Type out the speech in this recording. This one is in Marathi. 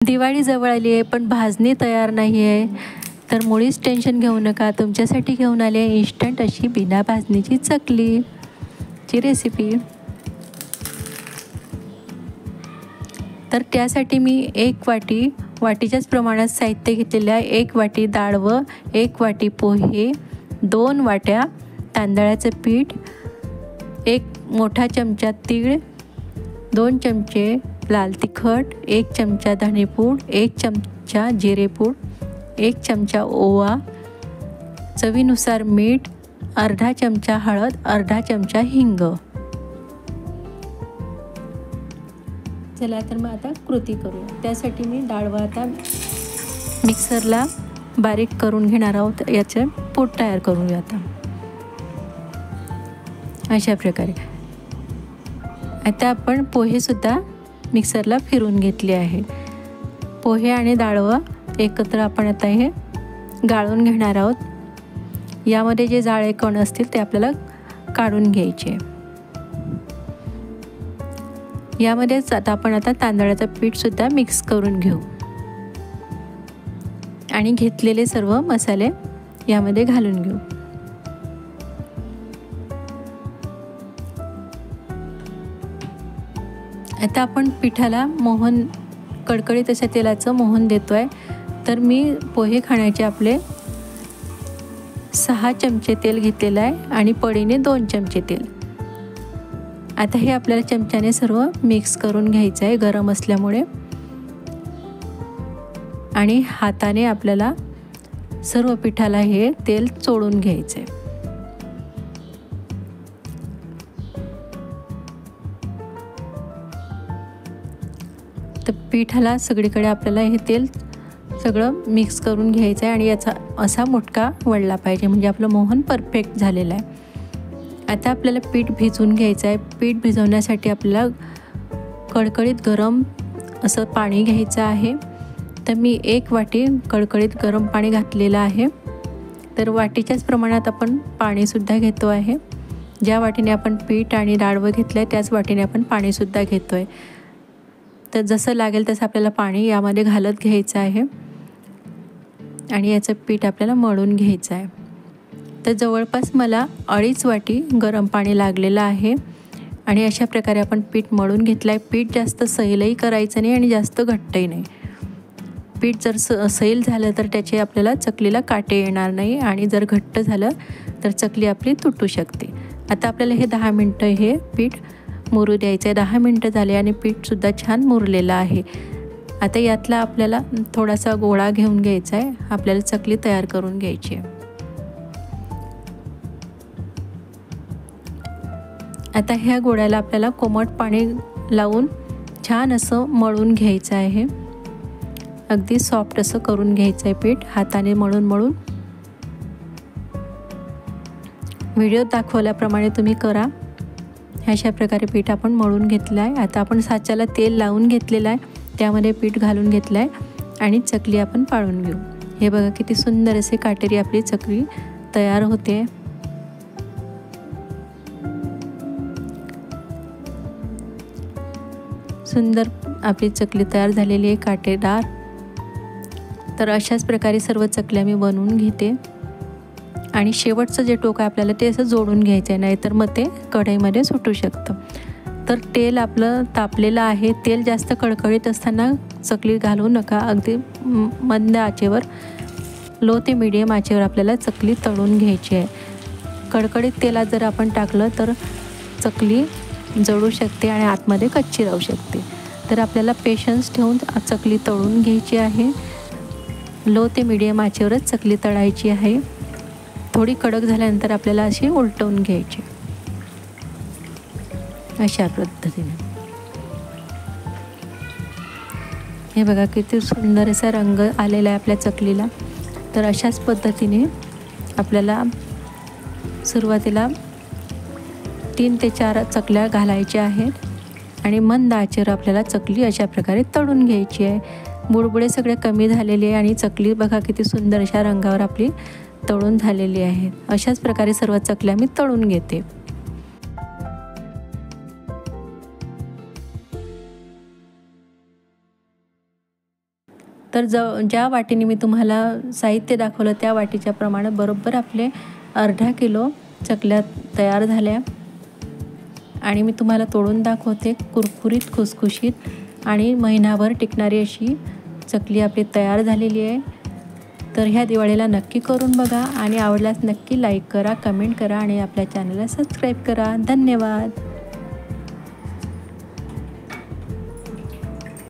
दिवाळी जवळ आली आहे पण भाजणी तयार नाही आहे, तर मुळीच टेन्शन घेऊ नका. तुमच्यासाठी घेऊन आले आहे इन्स्टंट अशी बिना भाजणीची चकलीची रेसिपी. तर त्यासाठी मी 1 वाटीच्याच प्रमाणात साहित्य घेतलेले आहे. 1 वाटी डाळ व 1 वाटी पोहे, 2 वाट्या तांदळाचं पीठ, 1 मोठा चमचा तीळ, 2 चमचे लाल तिखट, 1 चमचा धणेपूड, 1 चमचा जिरेपूड, 1 चमचा ओवा, चवीनुसार मीठ, अर्धा चमचा हळद, अर्धा चमचा हिंग. चला तर मग आता कृती करूया. त्यासाठी मी डाळ आता मिक्सरला बारीक करून घेणार आहोत. याचे पूड तयार करूया आता अशा प्रकारे. आता आपण पोहेसुद्धा मिक्सरला फिरून घेतले आहे. पोहे आणि डाळ एकत्र आपण आता हे गाळून घेणार आहोत. यामध्ये जे जाळे कण असतील ते आपल्याला काढून घ्यायचे. यामध्येच आपण आता तांदळाचं पीठसुद्धा मिक्स करून घेऊ आणि घेतलेले सर्व मसाले यामध्ये घालून घेऊ. आता आपण पिठाला मोहन कडकडीत अशा तेलाचं मोहन देतोय. तर मी पोहे खाण्याचे आपले 6 चमचे तेल घेतलेलं आहे आणि पळीने 2 चमचे तेल. आता हे आपल्याला चमच्याने सर्व मिक्स करून घ्यायचं आहे गरम असल्यामुळे, आणि हाताने आपल्याला सर्व पिठाला हे तेल चोळून घ्यायचं आहे. तर पिठाला सगळीकडे आपल्याला हे तेल सगळं मिक्स करून घ्यायचं आहे आणि याचा असा मुटका वळला पाहिजे, म्हणजे आपलं मोहन परफेक्ट झालेलं आहे. आता आपल्याला पीठ भिजवून घ्यायचं आहे. पीठ भिजवण्यासाठी आपल्याला कडकडीत गरम असं पाणी घ्यायचं आहे. तर मी 1 वाटी कडकडीत गरम पाणी घातलेलं आहे. तर वाटीच्याच प्रमाणात आपण पाणीसुद्धा घेतो आहे. ज्या वाटीने आपण पीठ आणि डाळ घेतलं आहे त्याच वाटीने आपण पाणीसुद्धा घेतो आहे. तर जसं लागेल तसं आपल्याला पाणी यामध्ये घालत घ्यायचं आहे आणि याचं पीठ आपल्याला मळून घ्यायचं आहे. तर जवळपास मला 2.5 वाटी गरम पाणी लागलेलं आहे आणि अशा प्रकारे आपण पीठ मळून घेतलं आहे. पीठ जास्त सैलही करायचं नाही आणि जास्त घट्टही नाही. पीठ जर सैल झालं तर त्याचे आपल्याला चकलीला काटे येणार नाही आणि जर घट्ट झालं तर चकली आपली तुटू शकते. आता आपल्याला हे 10 मिनटं हे पीठ मुरू द्यायचं आहे. 10 मिनटं झाले आणि पीठसुद्धा छान मुरलेलं आहे. आता यातला आपल्याला थोडासा गोळा घेऊन घ्यायचा आहे. आपल्याला चकली तयार करून घ्यायची आहे. आता ह्या गोळ्याला आपल्याला कोमट पाणी लावून छान असं मळून घ्यायचं आहे. अगदी सॉफ्ट असं करून घ्यायचं आहे पीठ हाताने मळून. व्हिडिओ दाखवल्याप्रमाणे तुम्ही करा. अशा प्रकारे पीठ आपण मळून घेतलं आहे. आता आपण साच्याला तेल लावून घेतलेलं आहे, त्यामध्ये पीठ घालून घेतलं आहे आणि चकली आपण पाळून घेऊ. हे बघा किती सुंदर असे काटेरी आपली चकली तयार होते. सुंदर आपली चकली तयार झालेली आहे काटेदार. तर अशाच प्रकारे सर्व चकल्या मी बनवून घेते आणि शेवटचं जे टोक आहे आपल्याला ते असं जोडून घ्यायचं आहे, नाहीतर मग ते कढईमध्ये सुटू शकतं. तर तेल आपलं तापलेलं आहे. तेल जास्त कडकडीत असताना चकली घालू नका. अगदी मंद आचेवर, लो ते मीडियम आचेवर आपल्याला चकली तळून घ्यायची आहे. कडकडीत तेलात जर आपण टाकलं तर चकली जळू शकते आणि आतमध्ये कच्ची राहू शकते. तर आपल्याला पेशन्स ठेवून चकली तळून घ्यायची आहे. लो ते मीडियम आचेवरच चकली तळायची आहे. थोडी कडक झाल्यानंतर आपल्याला अशी उलटवून घ्यायची अशा पद्धतीने. हे बघा किती सुंदर असा रंग आलेला आहे आपल्या चकलीला. तर अशाच पद्धतीने आपल्याला सुरुवातीला 3 ते 4 चकल्या घालायच्या आहेत आणि मंद आचेवर आपल्याला चकली अशा प्रकारे तळून घ्यायची आहे. बुडबुडे सगळे कमी झालेले आहे आणि चकली बघा किती सुंदर अशा रंगावर आपली तळून झालेली आहे. अशाच प्रकारे सर्व चकल्या मी तळून घेते. तर ज्या वाटीने मी तुम्हाला साहित्य दाखवलं त्या वाटीच्या प्रमाणे बरोबर आपले अर्धा किलो चकल्या तयार झाल्या आणि मी तुम्हाला तोडून दाखवते. कुरकुरीत खुसखुशीत आणि महिनाभर टिकणारी अशी चकली आपली तयार झालेली आहे. तर ह्या दिवाळीला नक्की करून बघा आणि आवडल्यास नक्की लाईक करा, कमेंट करा आणि आपल्या चॅनलला सबस्क्राईब करा. धन्यवाद.